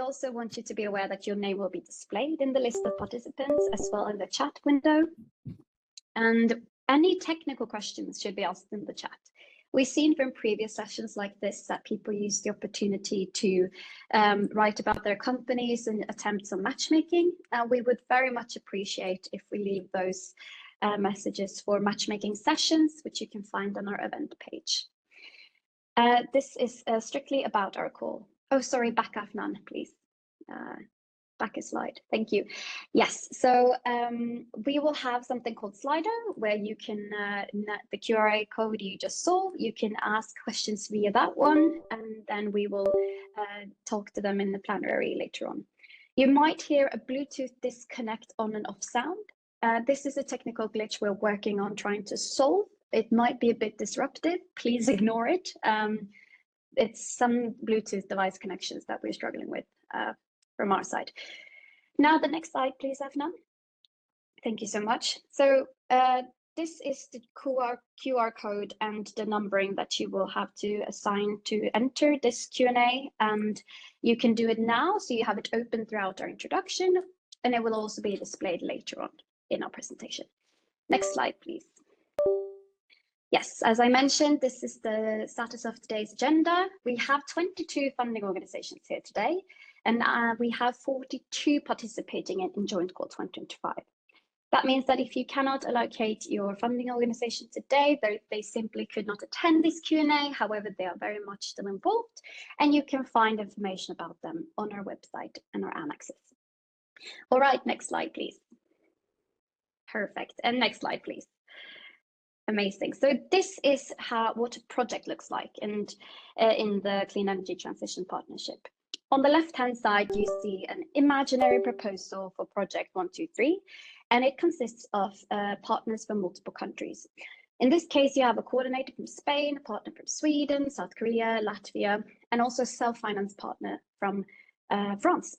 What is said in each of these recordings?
also want you to be aware that your name will be displayed in the list of participants as well in the chat window. And any technical questions should be asked in the chat. We've seen from previous sessions like this that people use the opportunity to write about their companies and attempts on matchmaking. We would very much appreciate if we leave those messages for matchmaking sessions, which you can find on our event page. This is strictly about our call. Oh, sorry, back Afnan, please. Back a slide. Thank you. Yes, so we will have something called Slido where you can, the QR code you just saw, you can ask questions via that one, and then we will talk to them in the plenary later on. You might hear a Bluetooth disconnect on and off sound. This is a technical glitch we're working on trying to solve. It might be a bit disruptive. Please ignore it. It's some Bluetooth device connections that we're struggling with from our side. Now the next slide, please, Afnan. Thank you so much. So this is the QR code and the numbering that you will have to assign to enter this Q&A, and you can do it now, so you have it open throughout our introduction, and it will also be displayed later on in our presentation. Next slide, please. Yes, as I mentioned, this is the status of today's agenda. We have 22 funding organizations here today, and we have 42 participating in Joint Call 2025. That means that if you cannot allocate your funding organization today, they simply could not attend this Q&A. However, they are very much still involved, and you can find information about them on our website and our annexes. All right, next slide, please. Perfect, and next slide, please. Amazing. So this is what a project looks like in the Clean Energy Transition Partnership. On the left-hand side, you see an imaginary proposal for project 123, and it consists of partners from multiple countries. In this case, you have a coordinator from Spain, a partner from Sweden, South Korea, Latvia, and also a self-finance partner from France.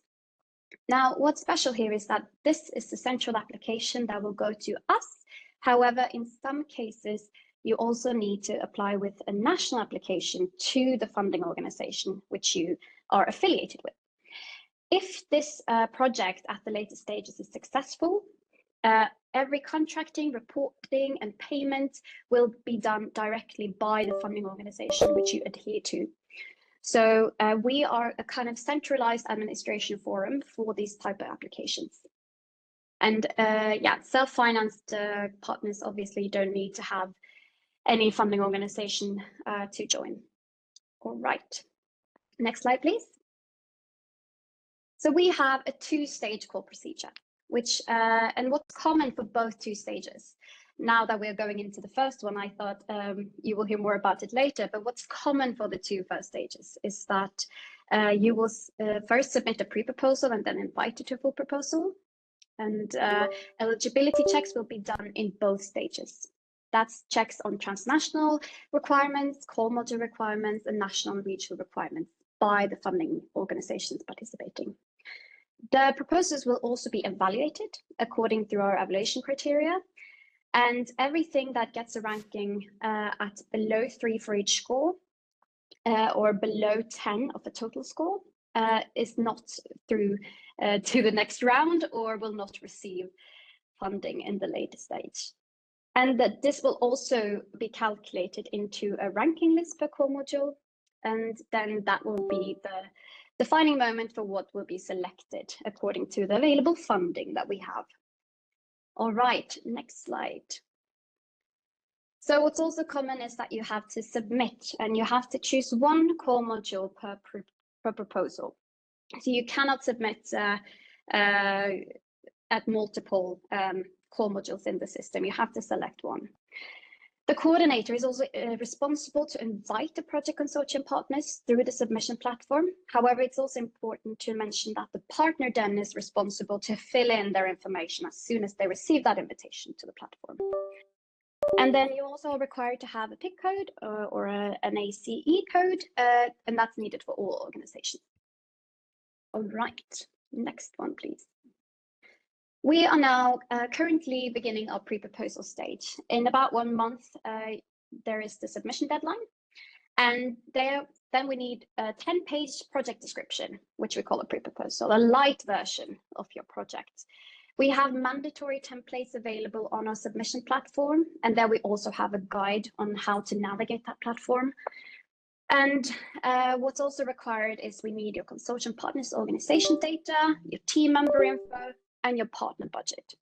Now, what's special here is that this is the central application that will go to us. However, in some cases, you also need to apply with a national application to the funding organization, which you are affiliated with. If this project at the later stages is successful, every contracting, reporting, and payment will be done directly by the funding organization which you adhere to. So we are a kind of centralized administration forum for these type of applications. And yeah, self-financed partners obviously don't need to have any funding organization to join. All right, next slide, please. So we have a two-stage call procedure, which and what's common for both two stages. Now that we're going into the first one, I thought you will hear more about it later, but what's common for the two first stages is that you will first submit a pre-proposal and then invite it to a full proposal. And eligibility checks will be done in both stages. That's checks on transnational requirements, call module requirements, and national and regional requirements by the funding organizations participating. The proposals will also be evaluated according to our evaluation criteria, and everything that gets a ranking at below 3 for each score or below 10 of the total score is not through to the next round or will not receive funding in the later stage. And that this will also be calculated into a ranking list per core module, and then that will be the defining moment for what will be selected according to the available funding that we have. All right, next slide. So what's also common is that you have to submit and you have to choose one core module per proposal. So you cannot submit at multiple core modules in the system. You have to select one. The coordinator is also responsible to invite the project consortium partners through the submission platform. However, it's also important to mention that the partner then is responsible to fill in their information as soon as they receive that invitation to the platform. And then you also are required to have a PIC code or an ACE code, and that's needed for all organizations. All right, next one, please. We are now currently beginning our pre-proposal stage. In about 1 month, there is the submission deadline. And there then we need a 10-page project description, which we call a pre-proposal, a light version of your project. We have mandatory templates available on our submission platform, and there we also have a guide on how to navigate that platform. And what's also required is we need your consortium partners' organization data, your team member info, and your partner budget.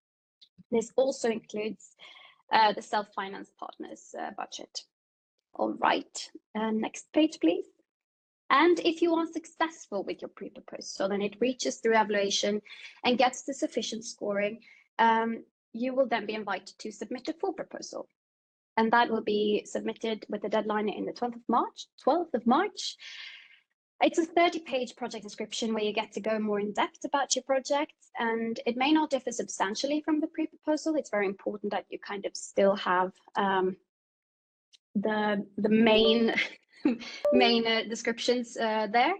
This also includes the self-finance partners' budget. All right, next page, please. And if you are successful with your pre-proposal, then it reaches through evaluation and gets the sufficient scoring, you will then be invited to submit a full proposal. And that will be submitted with the deadline in the 12th of March. It's a 30-page project description where you get to go more in depth about your project, and it may not differ substantially from the pre-proposal. It's very important that you kind of still have the main descriptions there.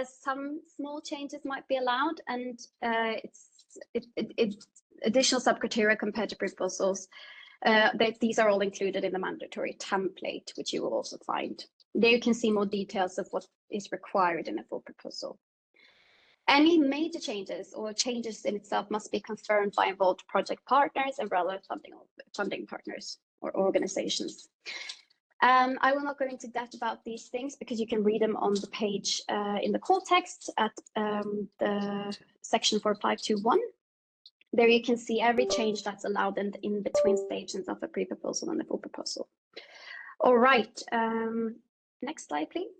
Some small changes might be allowed, and it's additional sub-criteria compared to proposals. These are all included in the mandatory template, which you will also find. There you can see more details of what is required in a full proposal. Any major changes or changes in itself must be confirmed by involved project partners and relevant funding partners or organizations. I will not go into depth about these things because you can read them on the page in the call text at the section 4521. There you can see every change that's allowed in between stages of a pre-proposal and a full proposal. All right, next slide, please.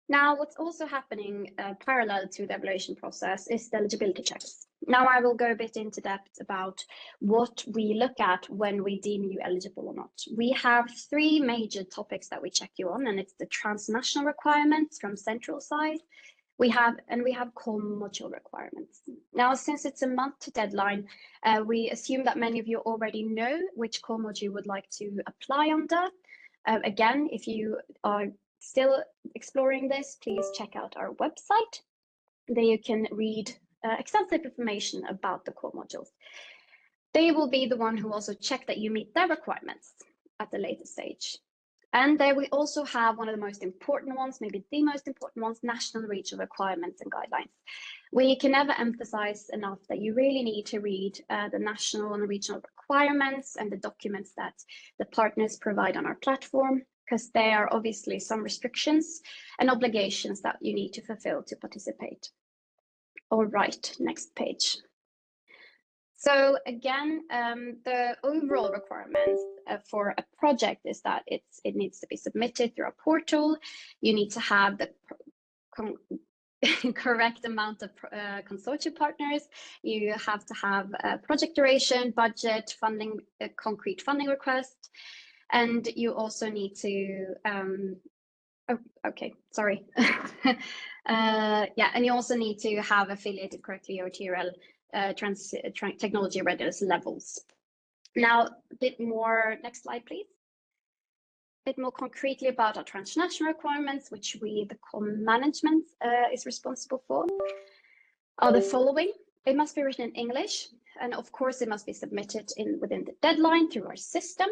Now, what's also happening parallel to the evaluation process is the eligibility checks. Now, I will go a bit into depth about what we look at when we deem you eligible or not. We have three major topics that we check you on, and it's the transnational requirements from central side. We have core module requirements. Now, since it's a month to deadline, we assume that many of you already know which core module you would like to apply under. Again, if you are still exploring this, please check out our website. There you can read extensive information about the core modules. They will be the one who also check that you meet their requirements at the later stage. And there we also have one of the most important ones, maybe the most important ones, national and regional requirements and guidelines. We can never emphasize enough that you really need to read the national and regional requirements and the documents that the partners provide on our platform, because there are obviously some restrictions and obligations that you need to fulfill to participate. All right, next page. So again, the overall requirements for a project is that it needs to be submitted through a portal. You need to have the correct amount of consortium partners. You have to have a project duration, budget, funding, a concrete funding request, and you also need to. Oh, okay, sorry. Yeah, and you also need to have affiliated correctly or TRL. Technology readiness levels. Now, a bit more, next slide, please. A bit more concretely about our transnational requirements, which the Call Management is responsible for, are the following. It must be written in English, and of course, it must be submitted within the deadline through our system,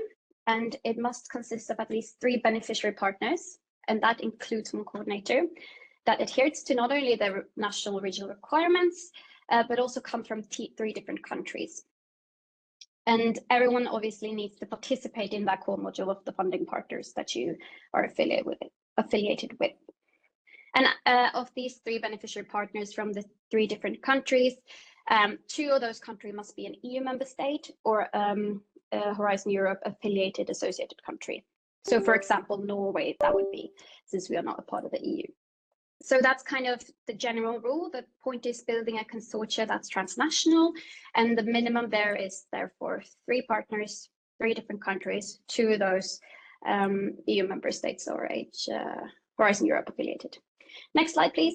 and it must consist of at least 3 beneficiary partners, and that includes one coordinator that adheres to not only the national regional requirements, but also come from 3 different countries. And everyone obviously needs to participate in that core module of the funding partners that you are affiliated with. And of these 3 beneficiary partners from the 3 different countries, 2 of those countries must be an EU member state or Horizon Europe affiliated associated country. So for example, Norway, that would be, since we are not a part of the EU. So that's kind of the general rule. The point is building a consortia that's transnational, and the minimum there is therefore 3 partners, 3 different countries, 2 of those EU member states or Horizon Europe affiliated. Next slide, please.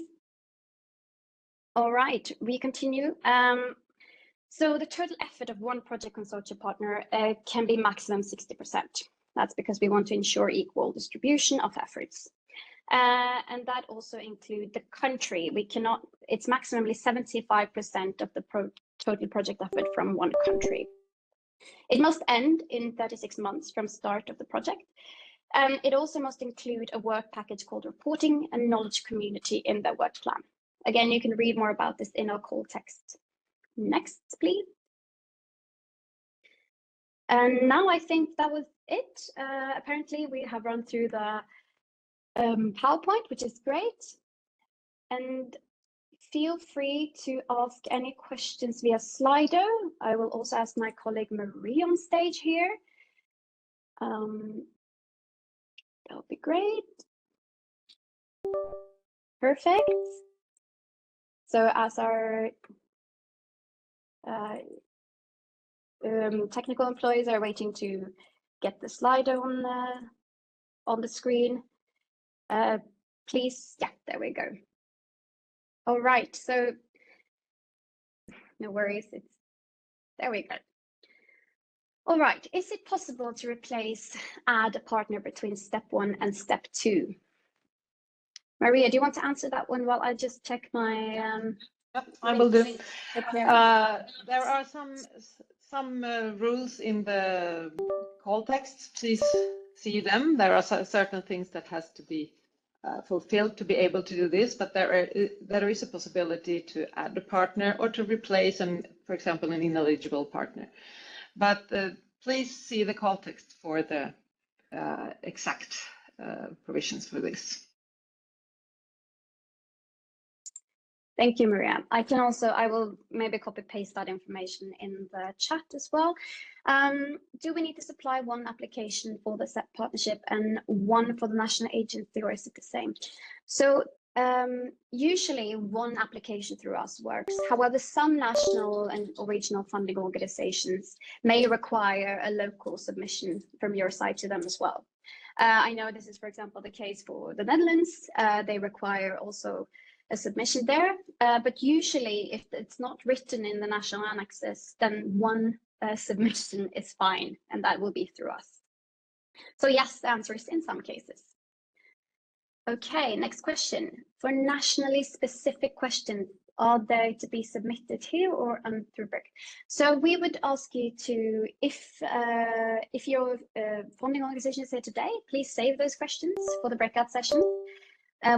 All right, we continue. So the total effort of one project consortia partner can be maximum 60%. That's because we want to ensure equal distribution of efforts. And that also includes the country. It's maximally 75% of the total project effort from one country. It must end in 36 months from start of the project. And it also must include a work package called reporting and knowledge community in their work plan. Again, you can read more about this in our call text. Next, please. And now I think that was it. Apparently, we have run through the PowerPoint, which is great. And feel free to ask any questions via Slido. I will also ask my colleague Marie on stage here. That would be great. Perfect. So as our technical employees are waiting to get the Slido on the screen, please, yeah, there we go. All right, so no worries, there we go. All right, is it possible to add a partner between step 1 and step 2? Maria, do you want to answer that one while I just check my... Yep, I will do. There are some rules in the call text. Please see them. There are certain things that has to be fulfilled to be able to do this, but there is a possibility to add a partner or to replace, for example, an ineligible partner. But please see the call text for the exact provisions for this. Thank you, Maria. I will maybe copy paste that information in the chat as well. Do we need to supply one application for the CET partnership and one for the national agency, or is it the same? So usually one application through us works. However, some national and regional funding organizations may require a local submission from your side to them as well. I know this is, for example, the case for the Netherlands. They require also a submission there, but usually if it's not written in the national annexes, then one submission is fine, and that will be through us. So yes, the answer is in some cases. Okay, next question. For nationally specific questions, are they to be submitted here or through BRIC? So we would ask you to, if your funding organization is here today, please save those questions for the breakout session.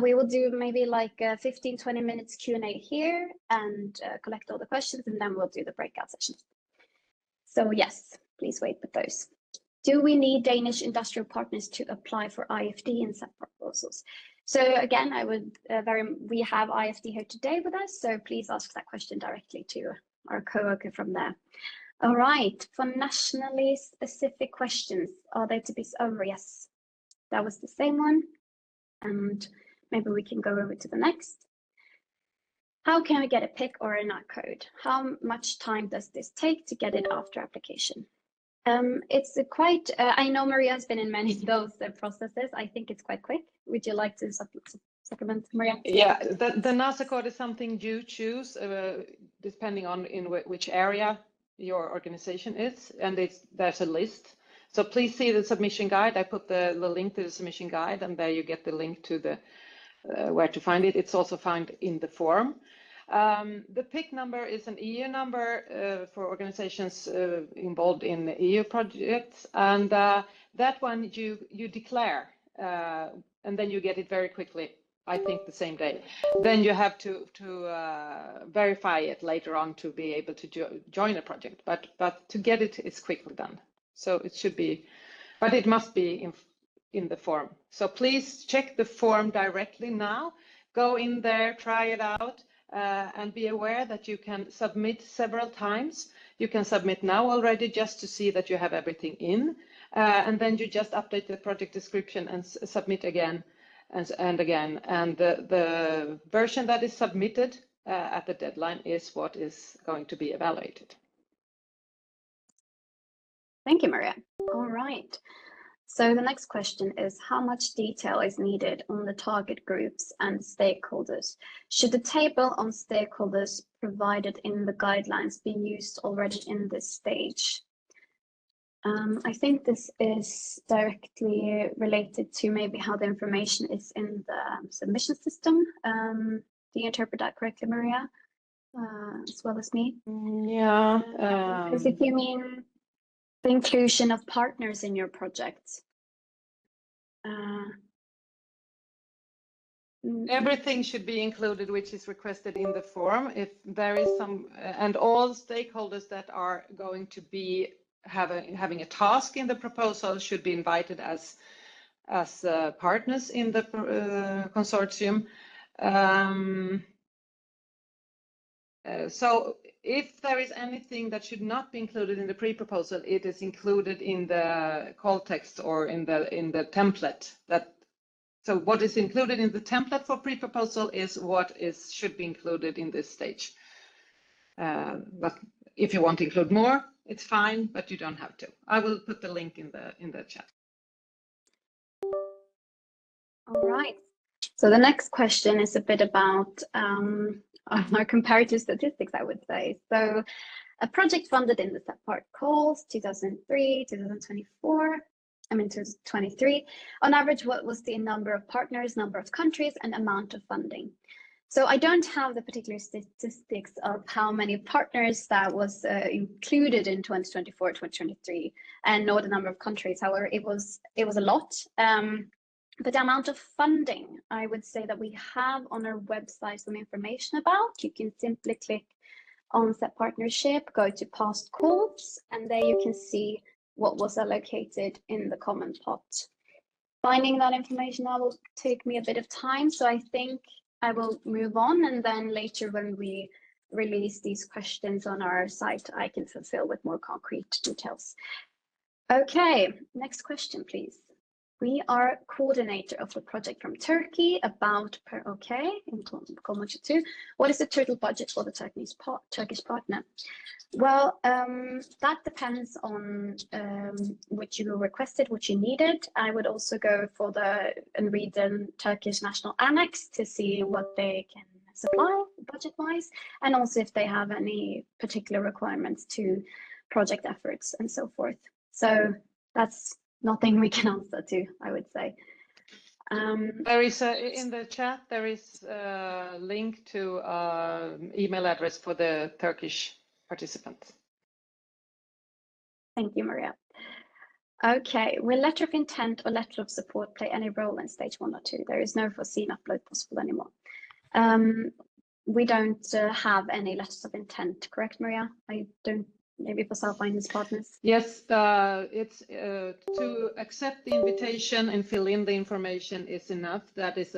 We will do maybe like 15-20 minutes Q&A here and collect all the questions, and then we'll do the breakout sessions. So yes, please wait with those. Do we need Danish industrial partners to apply for IFD in CET proposals? So again, we have IFD here today with us, so please ask that question directly to our co-worker from there. All right, for nationally specific questions, are they to be, oh yes, that was the same one. And maybe we can go over to the next. How can we get a PIC or a NAC code? How much time does this take to get it after application? It's quite, I know Maria has been in many of those processes. I think it's quite quick. Would you like to supplement, Maria? Yeah, the NASA code is something you choose depending on in which area your organization is, and there's a list. So please see the submission guide. I put the link to the submission guide, and there you get the link to the where to find it. It's also found in the form. The PIC number is an EU number for organizations involved in EU projects, and that one you declare, and then you get it very quickly. I think the same day. Then you have to verify it later on to be able to join a project. But to get it, it's quickly done. So it should be, but it must be in the form. So please check the form directly now. Go in there, try it out, and be aware that you can submit several times. You can submit now already just to see that you have everything in, and then you just update the project description and submit again and again. And the version that is submitted at the deadline is what is going to be evaluated. Thank you, Maria. All right. So the next question is, how much detail is needed on the target groups and stakeholders? Should the table on stakeholders provided in the guidelines be used already in this stage? I think this is directly related to maybe how the information is in the submission system. Do you interpret that correctly, Maria, as well as me? Yeah. Because if you mean the inclusion of partners in your project. Everything should be included which is requested in the form. If there is some, and all stakeholders that are going to be having a task in the proposal should be invited as partners in the consortium. So if there is anything that should not be included in the pre-proposal, it is included in the call text or in the template. So what is included in the template for pre-proposal is what should be included in this stage. But if you want to include more, it's fine, but you don't have to. I will put the link in the chat. All right. So the next question is a bit about our comparative statistics, I would say. So a project funded in the CETPart calls 2003, 2024, 2023. On average, what was the number of partners, number of countries, and amount of funding? So I don't have the particular statistics of how many partners that was included in 2024, 2023, and nor the number of countries. However, it was a lot. But the amount of funding, I would say that we have on our website some information about. You can simply click on CETPartnership, go to past calls, and there you can see what was allocated in the common pot. Finding that information now will take me a bit of time, so I think I will move on, and then later when we release these questions on our site, I can fulfill with more concrete details. Okay, next question, please. We are coordinator of the project from Turkey about in Call Management 2. What is the total budget for the Turkish partner? Well, that depends on what you requested, what you needed. I would also go for and read the Turkish National Annex to see what they can supply budget-wise, and also if they have any particular requirements to project efforts and so forth. So that's nothing we can answer to, I would say. There is in the chat, there is a link to email address for the Turkish participants. Thank you, Maria. Okay, will letter of intent or letter of support play any role in stage 1 or 2? There is no foreseen upload possible anymore. We don't have any letters of intent, correct, Maria? I don't. Maybe for self-finance partners? Yes, it's to accept the invitation and fill in the information is enough. That is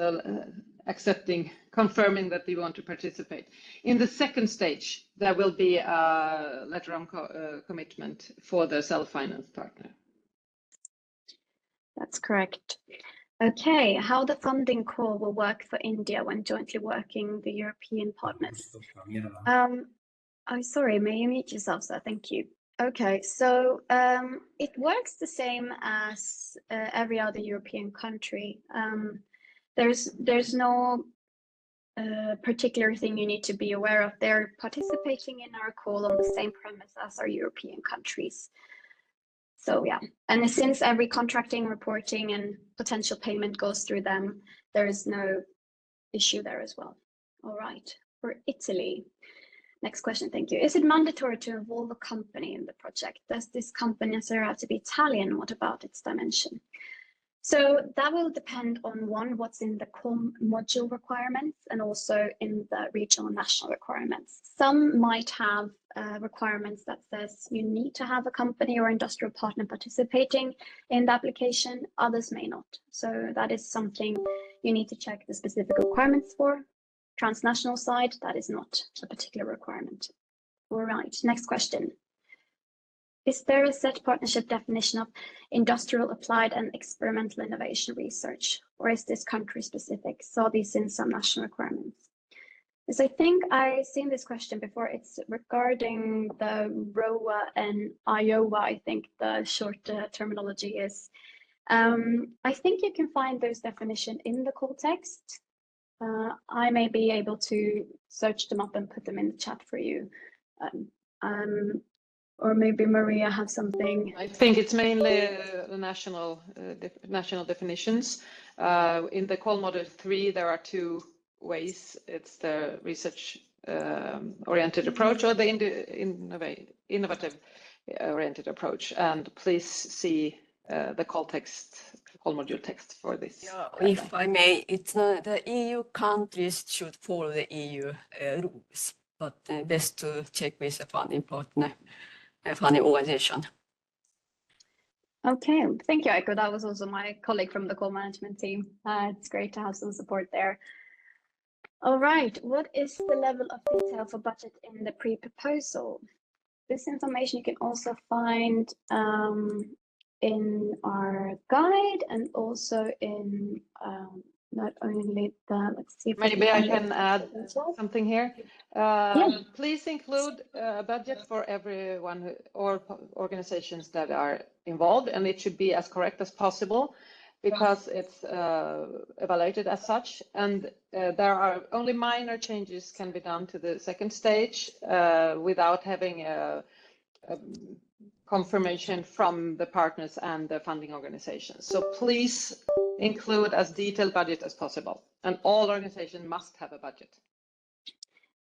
confirming that you want to participate. In the second stage, there will be a letter of commitment for the self-finance partner. That's correct. Okay, how the funding call will work for India when jointly working the European partners. I'm sorry, may you mute yourself, sir? Thank you. Okay, so it works the same as every other European country. There's no particular thing you need to be aware of. They're participating in our call on the same premise as our European countries. So yeah, and since every contracting, reporting, and potential payment goes through them, there is no issue there as well. All right, for Italy. Next question, thank you. Is it mandatory to involve a company in the project? Does this company necessarily have to be Italian? What about its dimension? So that will depend on what's in the core module requirements and also in the regional and national requirements. Some might have requirements that says you need to have a company or industrial partner participating in the application. Others may not. So that is something you need to check the specific requirements for. Transnational side, that is not a particular requirement. All right, next question. Is there a set partnership definition of industrial, applied, and experimental innovation research, or is this country specific? Saw these in some national requirements. Yes, I think I've seen this question before. It's regarding the ROA and IOA, I think the short terminology is. I think you can find those definitions in the call text. I may be able to search them up and put them in the chat for you. Or maybe Maria have something. I think it's mainly the national definitions. In the call model 3, there are 2 ways. It's the research oriented approach or the innovative oriented approach. And please see the call call module text for this. Yeah, guideline. if I may, it's the EU countries should follow the EU rules, but best to check with the funding partner, funding organization. Okay, thank you, Aiko. That was also my colleague from the call management team. It's great to have some support there. All right, what is the level of detail for budget in the pre-proposal? This information you can also find in our guide and also in not only the, let's see if Maybe I find can it add as well. something here. Yeah. Please include a budget for everyone or organizations that are involved, and it should be as correct as possible because it's evaluated as such. And there are only minor changes can be done to the second stage without having a confirmation from the partners and the funding organizations. So please include as detailed budget as possible, and all organizations must have a budget.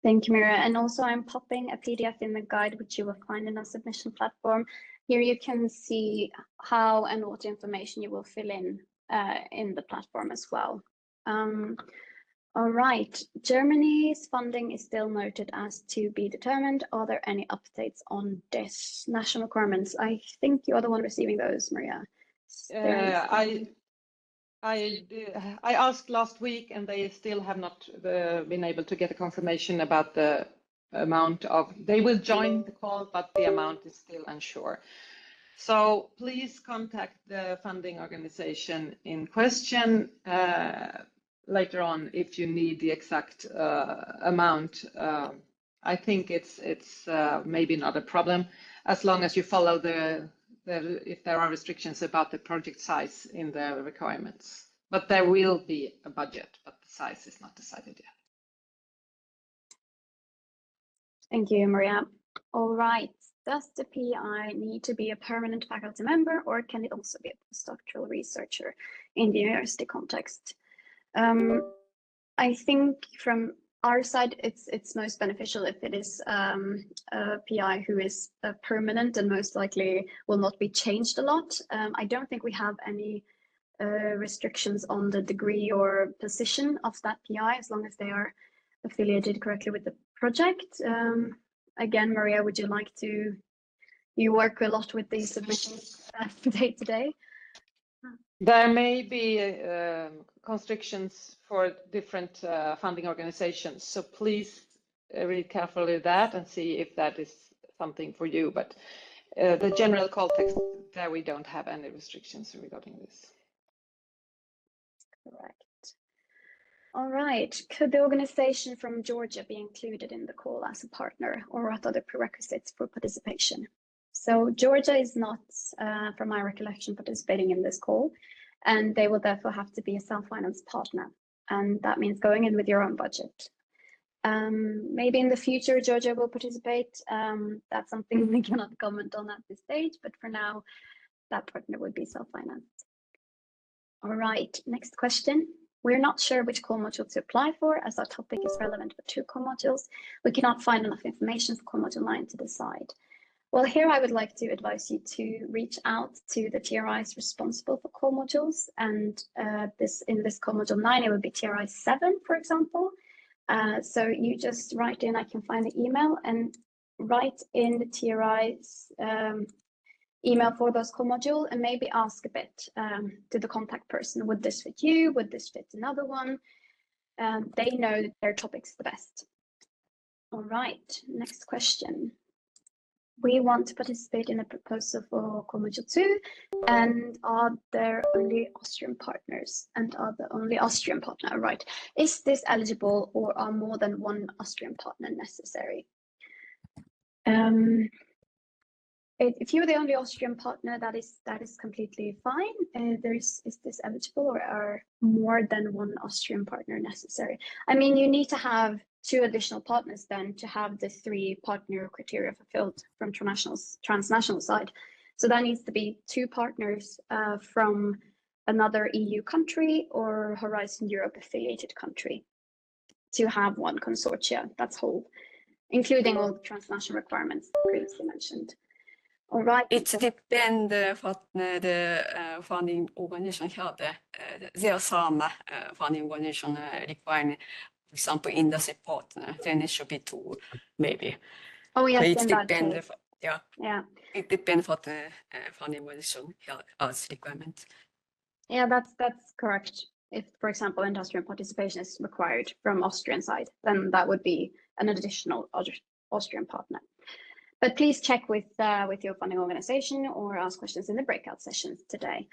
Thank you, Mira. And also I'm popping a PDF in the guide, which you will find in our submission platform. Here you can see how and what information you will fill in the platform as well. All right, Germany's funding is still noted as to be determined. Are there any updates on this national requirements? I think you are the one receiving those, Maria. I asked last week, and they still have not been able to get a confirmation about the amount of. They will join the call, but the amount is still unsure. So please contact the funding organization in question later on if you need the exact amount. I think it's maybe not a problem as long as you follow if there are restrictions about the project size in the requirements. But there will be a budget, but the size is not decided yet. Thank you, Maria. All right. Does the PI need to be a permanent faculty member, or can it also be a postdoctoral researcher in the university context? I think from our side, it's most beneficial if it is a PI who is permanent and most likely will not be changed a lot. I don't think we have any restrictions on the degree or position of that PI as long as they are affiliated correctly with the project. Again, Maria, would you like to? You work a lot with these submissions day to day. There may be constrictions for different funding organizations, so please read carefully that and see if that is something for you. But the general context, there we don't have any restrictions regarding this. Correct. All right. Could the organization from Georgia be included in the call as a partner, or what are the prerequisites for participation? So Georgia is not, from my recollection, participating in this call, and they will therefore have to be a self-financed partner. And that means going in with your own budget. Maybe in the future, Georgia will participate. That's something we cannot comment on at this stage, but for now, that partner would be self-financed. All right, next question. We're not sure which call module to apply for, as our topic is relevant for 2 call modules. We cannot find enough information for call module 9 to decide. Well, here I would like to advise you to reach out to the TRIs responsible for call modules. And in this call module 9, it would be TRI 7, for example. So you just write in, I can find the email, and write in the TRI's email for those call module, and maybe ask a bit to the contact person, would this fit you? Would this fit another one? They know their topics the best. All right, next question. We want to participate in a proposal for call module 2, and are there only Austrian partners? And are the only Austrian partner, right? Is this eligible, or are more than one Austrian partner necessary? If you're the only Austrian partner, that is completely fine. Is this eligible, or are more than one Austrian partner necessary? I mean, you need to have 2 additional partners then to have the 3 partner criteria fulfilled from transnational side. So that needs to be 2 partners from another EU country or Horizon Europe affiliated country to have one consortia that's whole, including all the transnational requirements previously mentioned. All right. It depends what the funding organization have. There are some funding organization requiring, for example, industry partner. Then it should be 2, maybe. Oh yes, So it in that depends. case. Yeah. Yeah. It depends what the funding organization has requirement. Yeah, that's correct. If, for example, industrial participation is required from Austrian side, then that would be an additional Austrian partner. But please check with your funding organization or ask questions in the breakout sessions today.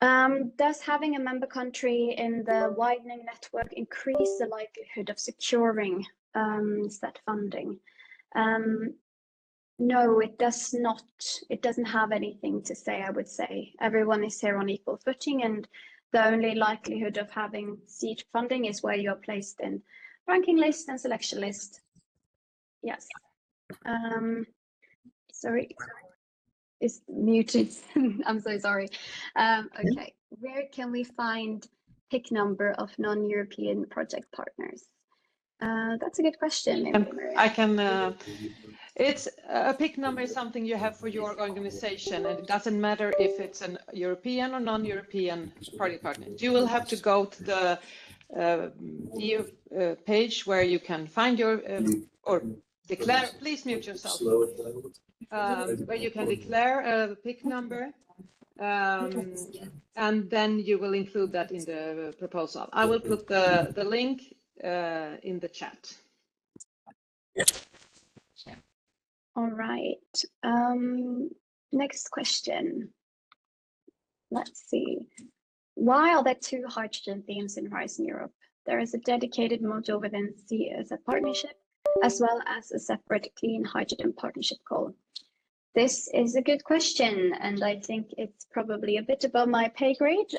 Does having a member country in the widening network increase the likelihood of securing that funding? No, it does not. It doesn't have anything to say, I would say. Everyone is here on equal footing, and the only likelihood of having seed funding is where you are placed in ranking list and selection list. Yes. Sorry, it's muted. I'm so sorry. Okay, where can we find PIC number of non-European project partners? That's a good question. I can. It's a PIC number is something you have for your organization, and it doesn't matter if it's an European or non-European project partner. You will have to go to the EU page where you can find your or declare. Please mute yourself. Where you can declare the PIC number, and then you will include that in the proposal. I will put the link in the chat. All right. Next question. Let's see. Why are there 2 hydrogen themes in Horizon Europe? There is a dedicated module within CETPartnership, as well as a separate clean hydrogen partnership call. This is a good question, and I think it's probably a bit above my pay grade.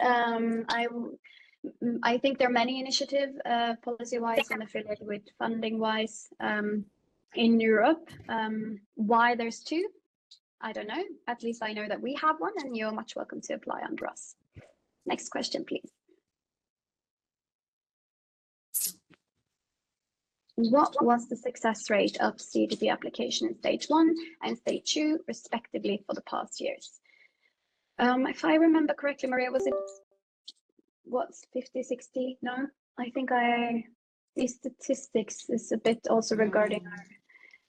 I think there are many initiatives, policy-wise and affiliated with funding-wise, in Europe. Why there's 2, I don't know. At least I know that we have one, and you're much welcome to apply under us. Next question, please. What was the success rate of CDP application in stage 1 and stage 2, respectively, for the past years? If I remember correctly, Maria, was it 50, 60? No, I think these statistics is a bit also regarding our.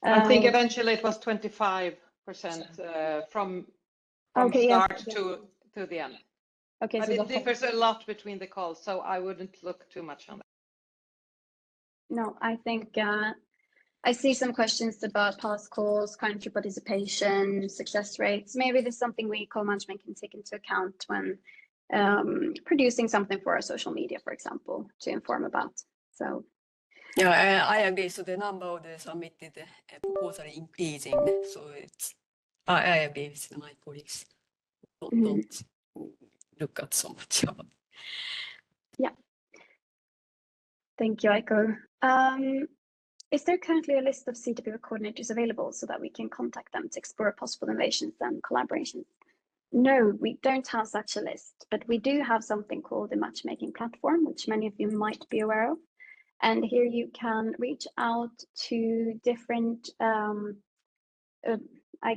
I think eventually it was 25% from start to the end. Okay, but so it differs a lot between the calls, so I wouldn't look too much on that. No, I think I see some questions about past calls, country participation, success rates. Maybe there's something we Call Management can take into account when producing something for our social media, for example, to inform about. So. Yeah, I agree. So the number of the submitted proposal increasing. So I agree with my colleagues. Don't look at so much. Yeah. Thank you, Aiko. Is there currently a list of CETP coordinators available so that we can contact them to explore possible innovations and collaborations? No, we don't have such a list, but we do have something called the matchmaking platform, which many of you might be aware of. And here you can reach out to different, I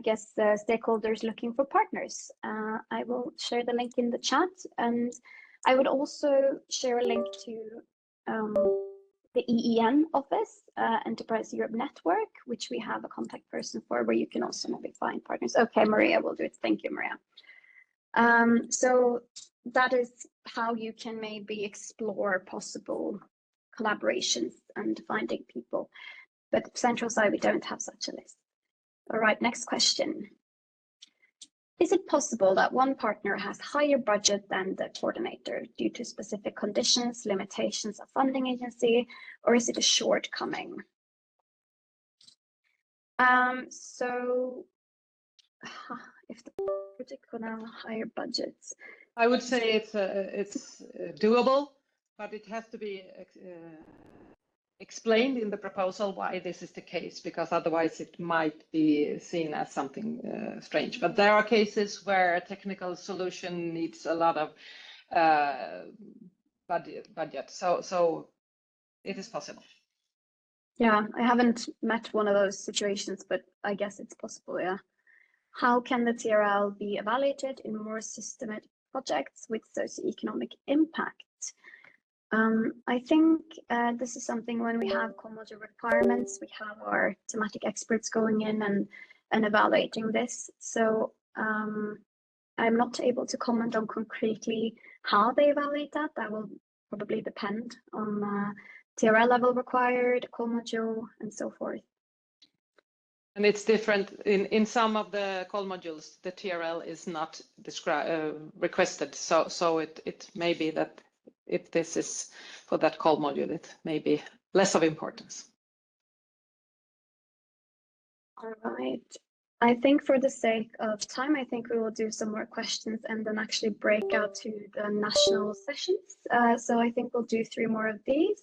guess, stakeholders looking for partners. I will share the link in the chat, and I would also share a link to the EEN office, Enterprise Europe Network, which we have a contact person for, where you can also maybe find partners. Okay, Maria will do it. Thank you, Maria. So that is how you can maybe explore possible collaborations and finding people. But central side, we don't have such a list. All right, next question. Is it possible that one partner has higher budget than the coordinator due to specific conditions, limitations of funding agency, or is it a shortcoming? So if the project could have higher budgets, I would say it's doable, but it has to be explained in the proposal why this is the case, because otherwise it might be seen as something strange. But there are cases where a technical solution needs a lot of budget. So it is possible. Yeah, I haven't met one of those situations, but I guess it's possible, yeah. How can the TRL be evaluated in more systematic projects with socioeconomic impact? I think this is something when we have core module requirements, we have our thematic experts going in and evaluating this. So I'm not able to comment on concretely how they evaluate that. That will probably depend on TRL level required, core module, and so forth. And it's different in some of the call modules. The TRL is not requested, so it may be that if this is for that call module, it may be less of importance. All right. I think for the sake of time, I think we will do some more questions and then actually break out to the national sessions. So I think we'll do 3 more of these.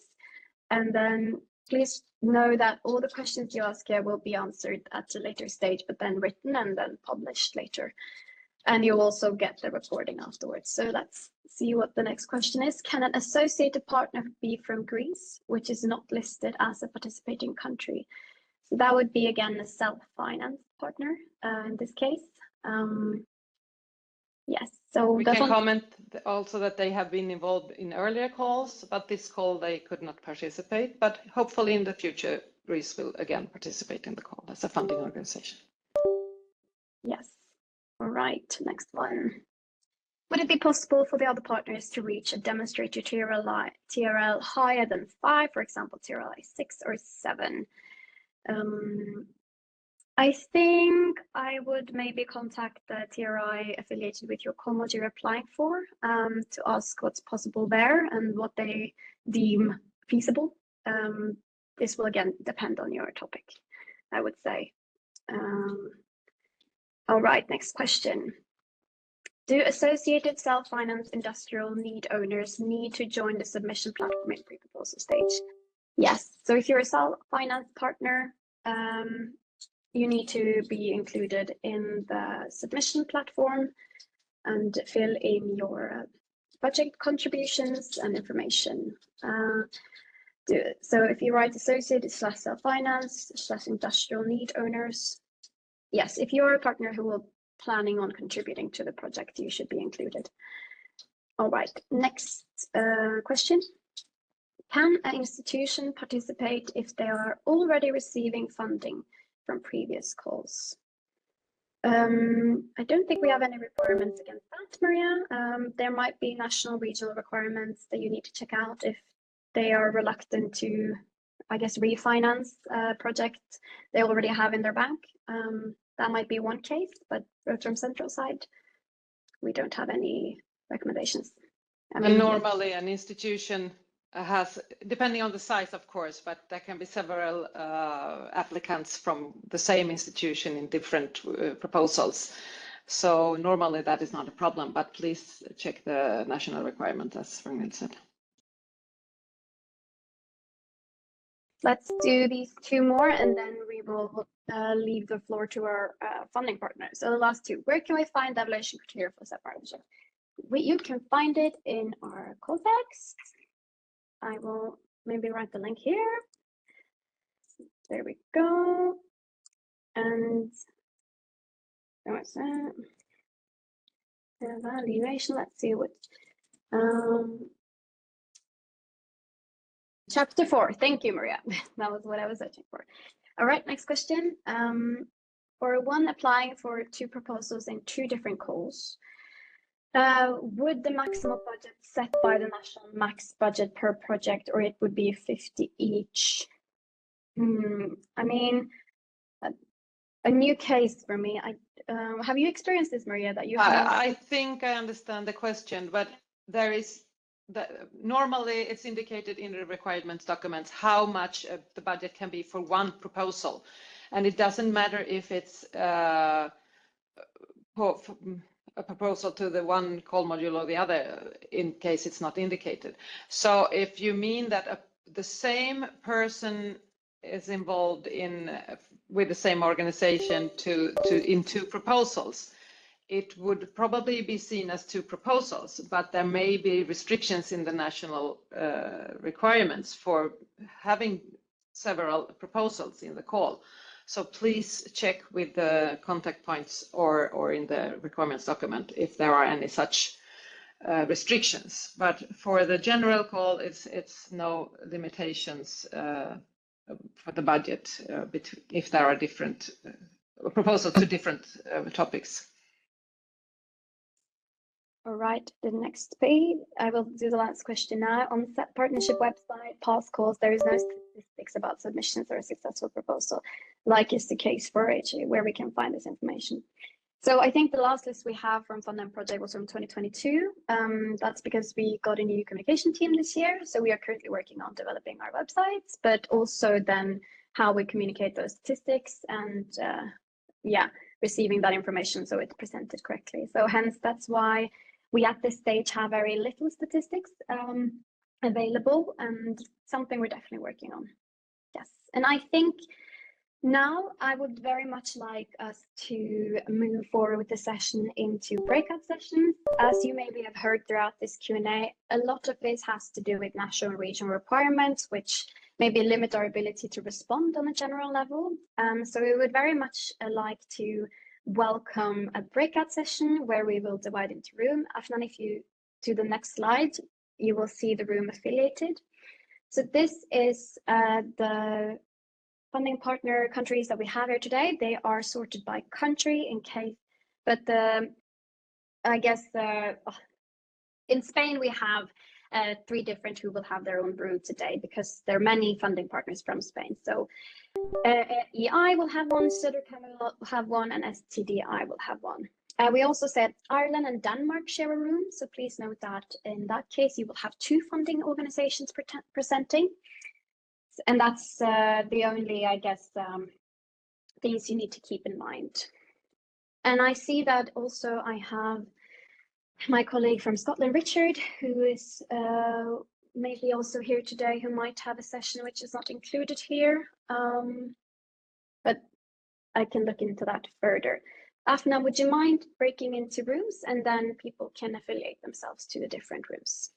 And then please know that all the questions you ask here will be answered at a later stage, but then written and then published later. And you'll also get the recording afterwards. So let's see what the next question is. Can an associated partner be from Greece, which is not listed as a participating country? So that would be, again, a self-financed partner in this case. Yes, so we can comment also that they have been involved in earlier calls, but this call they could not participate. But hopefully in the future, Greece will again participate in the call as a funding organization. Yes. All right, next one. Would it be possible for the other partners to reach a demonstrator TRL higher than 5, for example, TRL 6 or 7? I think I would maybe contact the TRI affiliated with your core module you're applying for to ask what's possible there and what they deem feasible. This will again depend on your topic, I would say. All right, next question. Do associated self-finance industrial need owners need to join the submission platform in pre-proposal stage? Yes, so if you're a self-finance partner, you need to be included in the submission platform and fill in your project contributions and information. So if you write associated / self-finance / industrial need owners, yes, if you're a partner who will planning on contributing to the project, you should be included. All right, next question. Can an institution participate if they are already receiving funding from previous calls? I don't think we have any requirements against that, Maria. There might be national regional requirements that you need to check out if they are reluctant to, I guess, refinance a project they already have in their bank. That might be one case, but from central side, we don't have any recommendations. I mean, and normally an institution has, depending on the size, of course, but there can be several applicants from the same institution in different proposals. So normally that is not a problem, but please check the national requirement, as Ragnhild said. Let's do these 2 more and then we will leave the floor to our funding partner. So the last 2, where can we find the evaluation criteria for CETPartnership? You can find it in our call text. I will maybe write the link here. There we go. And there was that. Evaluation, let's see what. Chapter 4, thank you, Maria. That was what I was searching for. All right, next question. For one applying for 2 proposals in 2 different calls, would the maximum budget set by the national max budget per project, or it would be 50 each? I mean, a new case for me. Have you experienced this, Maria, that you have? I think I understand the question, but there is normally it's indicated in the requirements documents how much the budget can be for one proposal, and it doesn't matter if it's a proposal to the one call module or the other, in case it's not indicated. So if you mean that the same person is involved in with the same organization in 2 proposals, it would probably be seen as 2 proposals, but there may be restrictions in the national requirements for having several proposals in the call. So please check with the contact points or in the requirements document if there are any such restrictions. But for the general call, it's no limitations for the budget if there are different proposals to different topics. All right, the next page. I will do the last question now. On the CET partnership website, past calls, there is no statistics about submissions or a successful proposal, like is the case for HA, where we can find this information. So I think the last list we have from Fund and Project was from 2022. That's because we got a new communication team this year. So we are currently working on developing our websites, but also then how we communicate those statistics and receiving that information so it's presented correctly. So hence that's why we at this stage have very little statistics available, and something we're definitely working on. Yes, and I think now I would very much like us to move forward with the session into breakout sessions. As you maybe have heard throughout this Q&A, a lot of this has to do with national and regional requirements, which maybe limit our ability to respond on a general level. So we would very much like to welcome a breakout session where we will divide into room. Afnan, if you do the next slide, you will see the room affiliated. So this is the funding partner countries that we have here today. They are sorted by country in case, but I guess in Spain we have 3 different who will have their own room today because there are many funding partners from Spain. So EI will have one, Södercam will have one, and STDI will have one. We also said Ireland and Denmark share a room, so please note that in that case you will have 2 funding organizations presenting. And that's the only, I guess, things you need to keep in mind. And I see that also I have my colleague from Scotland, Richard, who is maybe also here today, who might have a session which is not included here. But I can look into that further. Afna, would you mind breaking into rooms and then people can affiliate themselves to the different rooms?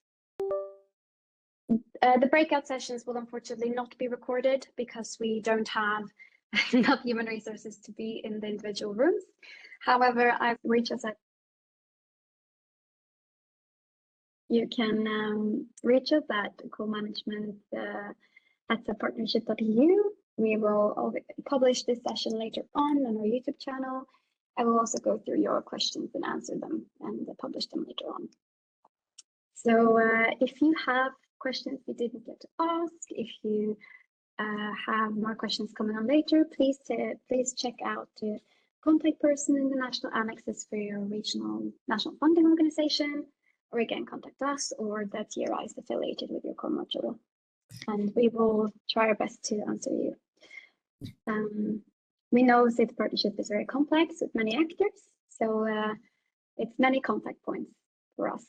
The breakout sessions will unfortunately not be recorded because we don't have enough human resources to be in the individual rooms. However, I've reached us at you can reach us at Call Management at CETPartnership.eu. We will publish this session later on our YouTube channel. I will also go through your questions and answer them and publish them later on. So if you have questions you didn't get to ask, if you have more questions coming on later, please check out the contact person in the national annexes for your regional national funding organization, or again contact us or the TRI is affiliated with your core module, and we will try our best to answer you. We know CET partnership is very complex with many actors, so it's many contact points for us.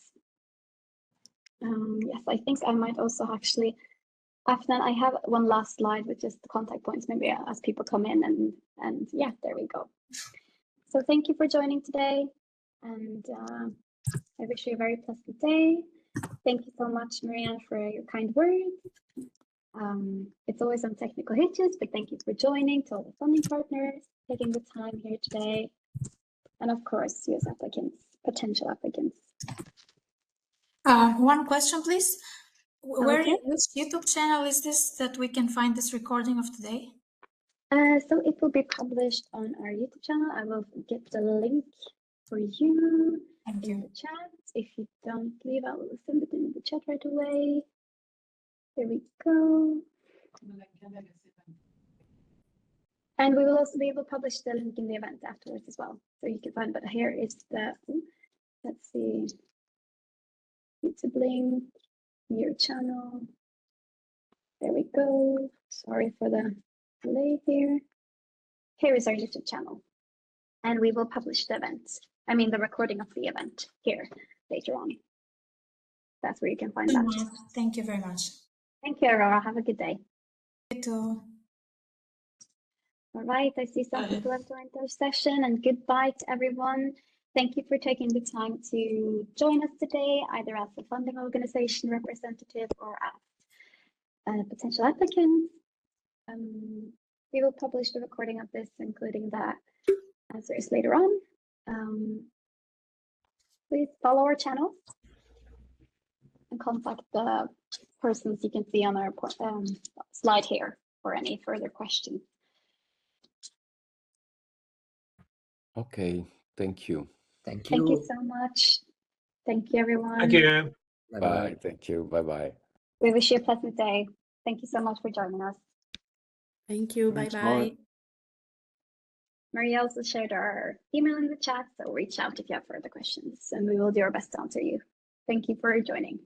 Yes, I think I might also actually, Afnan, I have one last slide, which is the contact points, maybe as people come in and yeah, there we go. So thank you for joining today, and I wish you a very pleasant day. Thank you so much, Marianne, for your kind words. It's always some technical hitches, but thank you for joining, to all the funding partners, taking the time here today, and of course, US applicants, potential applicants. One question, please. Which YouTube channel is this that we can find this recording of today? So it will be published on our YouTube channel. I will get the link for you in the chat. If you don't leave, I will send it in the chat right away. There we go. And we will also be able to publish the link in the event afterwards as well. So you can find, but here is the, let's see, YouTube link, your channel. There we go. Sorry for the delay here. Here is our YouTube channel. And we will publish the event. I mean, the recording of the event here later on. That's where you can find that. Thank you very much. Thank you, Aurora. Have a good day. You too. All right, I see some people have joined our session, and goodbye to everyone. Thank you for taking the time to join us today, either as a funding organization representative or as a potential applicant. We will publish the recording of this, including the answers later on. Please follow our channel and contact the persons you can see on our slide here for any further questions. Okay, thank you. Thank you. Thank you so much. Thank you, everyone. Thank you. Bye. Thank you. Bye-bye. We wish you a pleasant day. Thank you so much for joining us. Thank you. Thanks, Bye-bye. Mark. Maria also shared our email in the chat, so reach out if you have further questions and we will do our best to answer you. Thank you for joining.